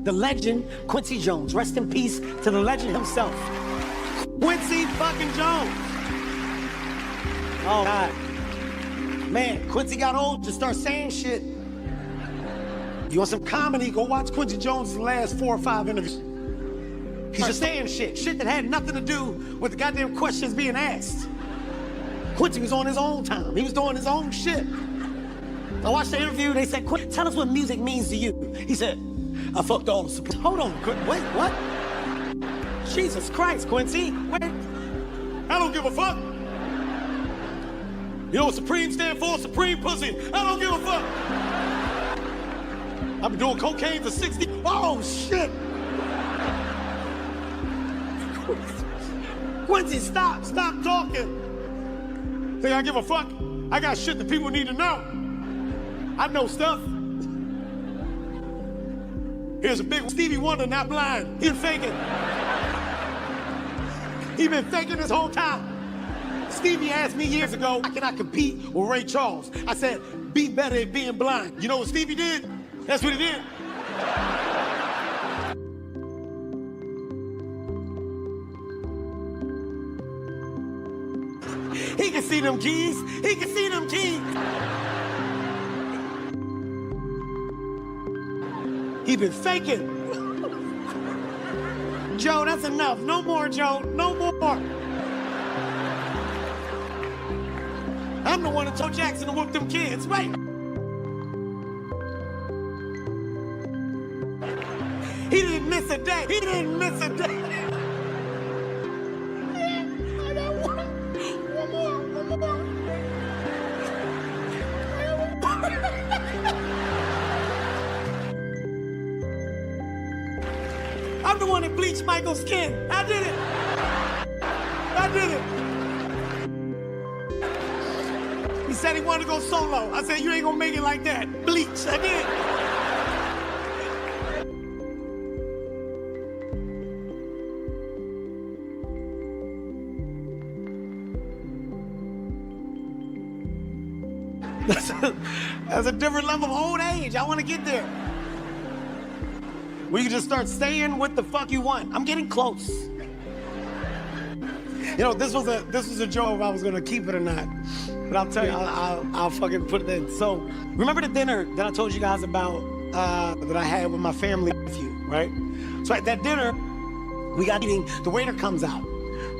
The legend, Quincy Jones. Rest in peace to the legend himself. Quincy fucking Jones. Oh, God. Man, Quincy got old, just start saying shit. You want some comedy, go watch Quincy Jones' last 4 or 5 interviews. He's just saying shit that had nothing to do with the goddamn questions being asked. Quincy was on his own time. He was doing his own shit. I watched the interview, they said, tell us what music means to you. He said, I fucked all the Supremes. Hold on, wait, what? Jesus Christ, Quincy, wait. I don't give a fuck. You know what Supreme stand for? Supreme pussy. I don't give a fuck. I've been doing cocaine for 60. Oh, shit. Quincy, stop talking. Think I give a fuck? I got shit that people need to know. I know stuff. Here's a big Stevie Wonder, not blind. He been faking. He been faking this whole time. Stevie asked me years ago, how can I compete with Ray Charles? I said, be better at being blind. You know what Stevie did? That's what he did. He can see them keys. He can see them keys. He been faking. Joe, that's enough. No more, Joe. No more. I'm the one that told Jackson to whoop them kids, right? He didn't miss a day. He didn't miss a day. I got one more. I'm the one that bleached Michael's skin. I did it. He said he wanted to go solo. I said, you ain't gonna make it like that. Bleach, I did. That's a different level of old age. I want to get there. Where you just start saying what the fuck you want. I'm getting close. You know, this was a joke if I was gonna keep it or not. But I'll tell you, I'll fucking put it in. So, remember the dinner that I told you guys about that I had with my family with you, right? So at that dinner, we got eating, the waiter comes out.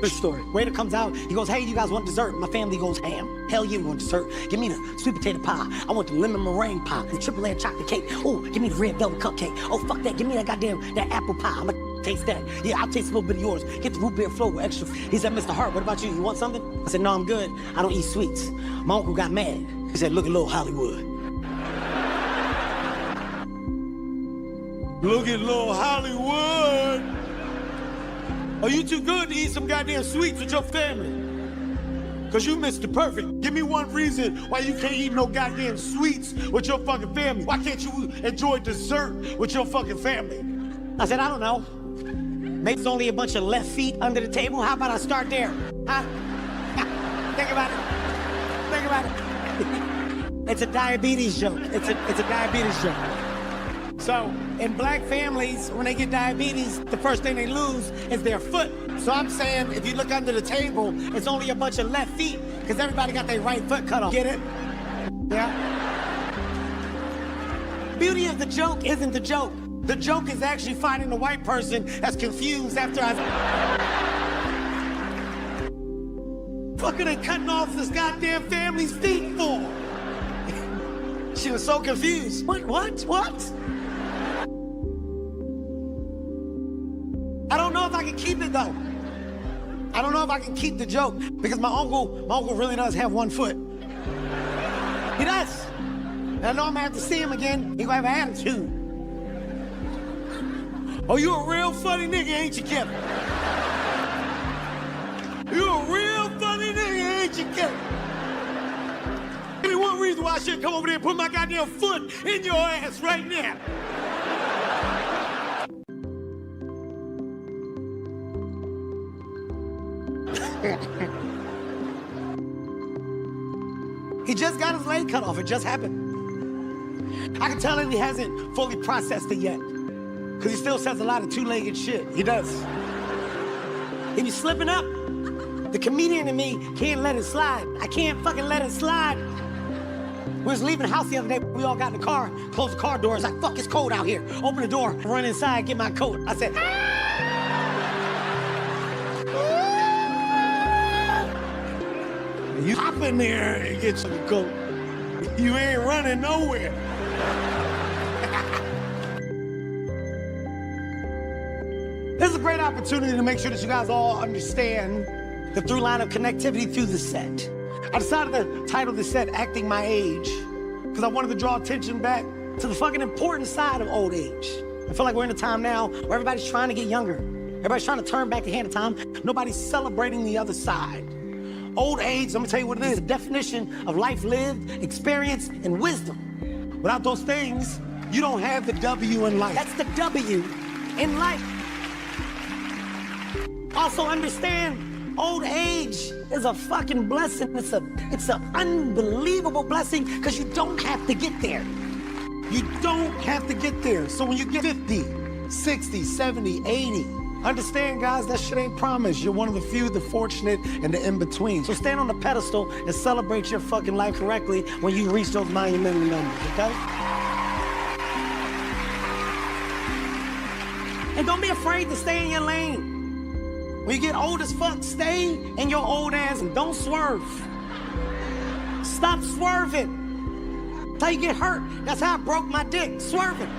Good story. Waiter comes out, he goes, hey, you guys want dessert? My family goes ham. Hell yeah, we want dessert. Give me the sweet potato pie. I want the lemon meringue pie, the triple layer chocolate cake. Oh, give me the red velvet cupcake. Oh, fuck that, give me that apple pie. I'm gonna taste that. Yeah, I'll taste a little bit of yours. Get the root beer float with extra. He said, Mr. Hart, what about you? You want something? I said, no, I'm good. I don't eat sweets. My uncle got mad. He said, look at little Hollywood. Look at little Hollywood. Are you too good to eat some goddamn sweets with your family? Cause you Mr. Perfect. Give me one reason why you can't eat no goddamn sweets with your fucking family. Why can't you enjoy dessert with your fucking family? I said, I don't know. Maybe there's only a bunch of left feet under the table. How about I start there? Huh? Think about it. It's a diabetes joke. It's a diabetes joke. So, in black families, when they get diabetes, the first thing they lose is their foot. So I'm saying, if you look under the table, it's only a bunch of left feet, because everybody got their right foot cut off. Get it? Yeah? Beauty of the joke isn't the joke. The joke is actually finding the white person that's confused after I've... Fucking and cutting off this goddamn family's feet for? She was so confused. What? I don't know if I can keep it though. I don't know if I can keep the joke because my uncle really does have one foot. He does. And I know I'm gonna have to see him again. He gonna have an attitude. Oh, you a real funny nigga, ain't you, Kevin? You a real funny nigga, ain't you, Kevin? Give me one reason why I should come over there and put my goddamn foot in your ass right now. He just got his leg cut off. It just happened. I can tell him he hasn't fully processed it yet. Because he still says a lot of two-legged shit. He does. He be slipping up. The comedian in me can't let it slide. I can't fucking let it slide. We was leaving the house the other day. We all got in the car, closed the car doors. Like, fuck, it's cold out here. Open the door, run inside, get my coat. I said, you hop in there and get your coat. You ain't running nowhere. This is a great opportunity to make sure that you guys all understand the through line of connectivity through the set. I decided to title the set Acting My Age because I wanted to draw attention back to the fucking important side of old age. I feel like we're in a time now where everybody's trying to get younger. Everybody's trying to turn back the hand of time. Nobody's celebrating the other side. Old age, let me tell you what it is. The definition of life lived, experience, and wisdom. Without those things, you don't have the W in life. That's the W in life. Also understand, old age is a fucking blessing. It's an unbelievable blessing because you don't have to get there. You don't have to get there. So when you get 50, 60, 70, 80, understand, guys, that shit ain't promised. You're one of the few, the fortunate, and the in-between. So stand on the pedestal and celebrate your fucking life correctly when you reach those monumental numbers, okay? And don't be afraid to stay in your lane. When you get old as fuck, stay in your old ass and don't swerve. Stop swerving. That's how you get hurt. That's how I broke my dick. Swerving.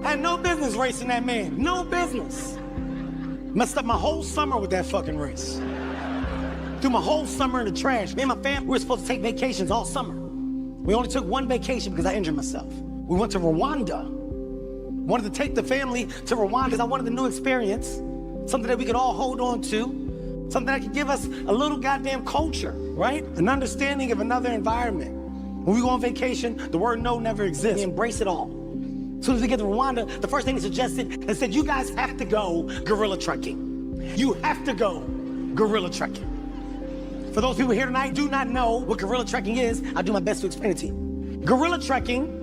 I had no business racing that man. No business. Messed up my whole summer with that fucking race. Threw my whole summer in the trash. Me and my family, we were supposed to take vacations all summer. We only took one vacation because I injured myself. We went to Rwanda. Wanted to take the family to Rwanda because I wanted a new experience. Something that we could all hold on to. Something that could give us a little goddamn culture, right? An understanding of another environment. When we go on vacation, the word no never exists. We embrace it all. As soon as we get to Rwanda, the first thing they suggested, they said, you guys have to go gorilla trekking. You have to go gorilla trekking. For those people here tonight who do not know what gorilla trekking is, I'll do my best to explain it to you. Gorilla trekking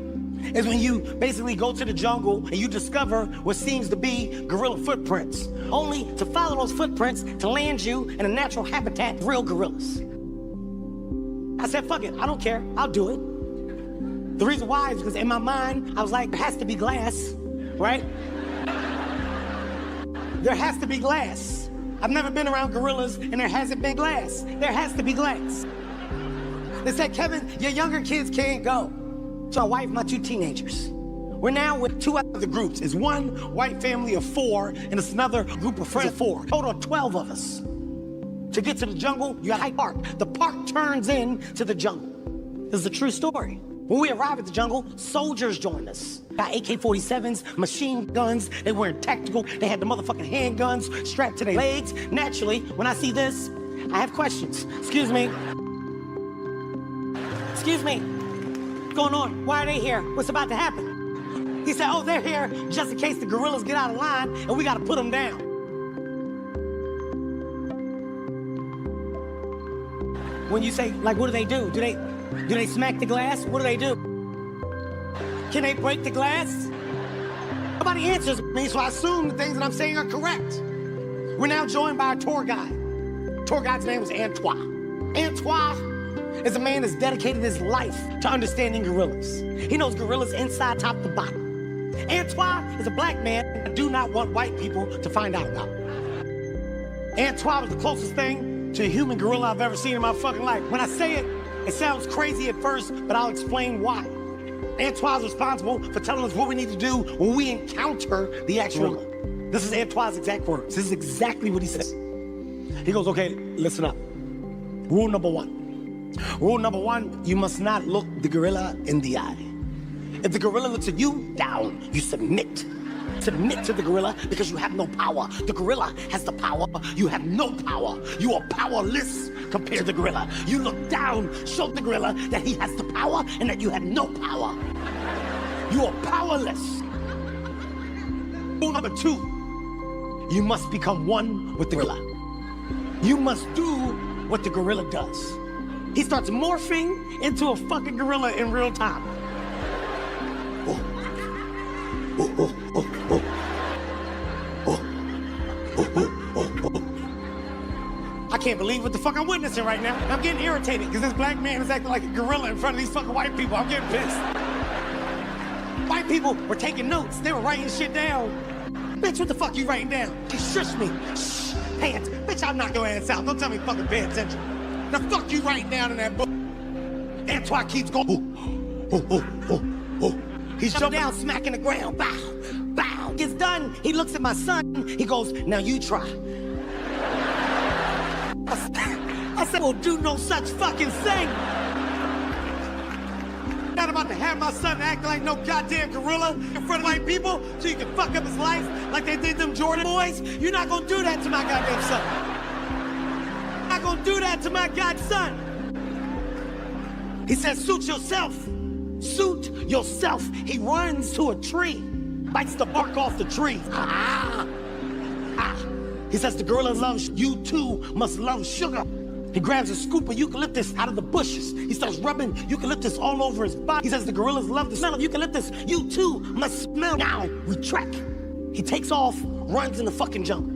is when you basically go to the jungle and you discover what seems to be gorilla footprints, only to follow those footprints to land you in a natural habitat of real gorillas. I said, fuck it, I don't care, I'll do it. The reason why is because in my mind, I was like, there has to be glass, right? There has to be glass. I've never been around gorillas and there hasn't been glass. There has to be glass. They said, Kevin, your younger kids can't go. So I wiped my 2 teenagers. We're now with 2 other groups. It's one white family of 4, and it's another group of friends of 4. Total of 12 of us. To get to the jungle, you got Hart Park. The park turns into the jungle. This is a true story. When we arrived at the jungle, soldiers joined us. Got AK-47s, machine guns, they were tactical, they had the motherfucking handguns strapped to their legs. Naturally, when I see this, I have questions. Excuse me. Excuse me. What's going on? Why are they here? What's about to happen? He said, oh, they're here just in case the gorillas get out of line and we gotta put them down. When you say, like, what do they do? Do they smack the glass? What do they do? Can they break the glass? Nobody answers me, so I assume the things that I'm saying are correct. We're now joined by a tour guide. Tour guide's name was Antoine. Antoine is a man that's dedicated his life to understanding gorillas. He knows gorillas inside, top to bottom. Antoine is a black man I do not want white people to find out about. Antoine was the closest thing to a human gorilla I've ever seen in my fucking life. When I say it, it sounds crazy at first, but I'll explain why. Antoine's responsible for telling us what we need to do when we encounter the actual gorilla. This is Antoine's exact words. This is exactly what he says. He goes, okay, listen up. Rule number 1. Rule number 1, you must not look the gorilla in the eye. If the gorilla looks at you, down, you submit. Submit to the gorilla because you have no power. The gorilla has the power. You have no power. You are powerless compared to the gorilla. You look down, show the gorilla that he has the power and that you have no power. You are powerless. Rule number 2, you must become one with the gorilla. You must do what the gorilla does. He starts morphing into a fucking gorilla in real time. I can't believe what the fuck I'm witnessing right now. I'm getting irritated because this black man is acting like a gorilla in front of these fucking white people. I'm getting pissed. White people were taking notes. They were writing shit down. Bitch, what the fuck you writing down? You shush me. Shh, pants. Bitch, I'll knock your ass out. Don't tell me fucking pay attention. The fuck you writing down in that book? Antoine keeps going. He's jumping down, smacking the ground. Bow, bow. Gets done. He looks at my son. He goes, now you try. I said, well, do no such fucking thing. not about to have my son act like no goddamn gorilla in front of white people so you can fuck up his life like they did them Jordan boys. You're not gonna do that to my goddamn son. You're not gonna do that to my godson. He says, suit yourself. Suit yourself. He runs to a tree, bites the bark off the tree. He says, the gorilla loves you too must love sugar. He grabs a scoop of eucalyptus out of the bushes. He starts rubbing eucalyptus all over his body. He says, the gorillas love the smell of eucalyptus. You too must smell. Now we track. He takes off, runs in the fucking jungle.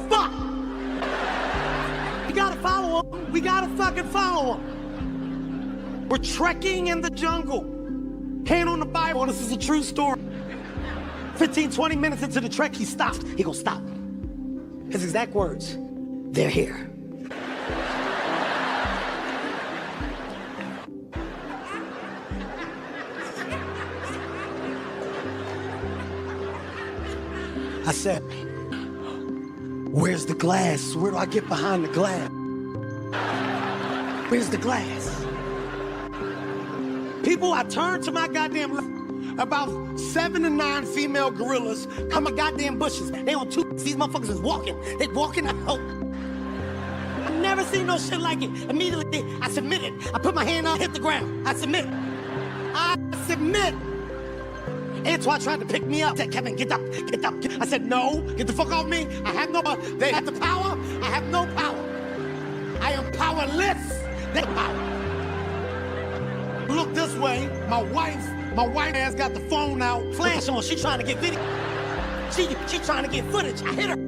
Fuck! We gotta follow him. We gotta fucking follow him. We're trekking in the jungle. Hand on the Bible, this is a true story. 15, 20 minutes into the trek, he stopped. He goes, stop. His exact words, they're here. I said, where's the glass? Where do I get behind the glass? Where's the glass? People, I turned to my goddamn left. About 7 to 9 female gorillas come in goddamn bushes. They on two. These motherfuckers is walking. They walking out. I've never seen no shit like it. Immediately, I submitted. I put my hand up, hit the ground. I submit. I submit. Antoine tried to pick me up. Said, Kevin, get up, get up. I said, no, get the fuck off me. I have no power. They have the power. I have no power. I am powerless. They power. Look this way. My wife ass got the phone out, flash on. She trying to get video. She trying to get footage. I hit her.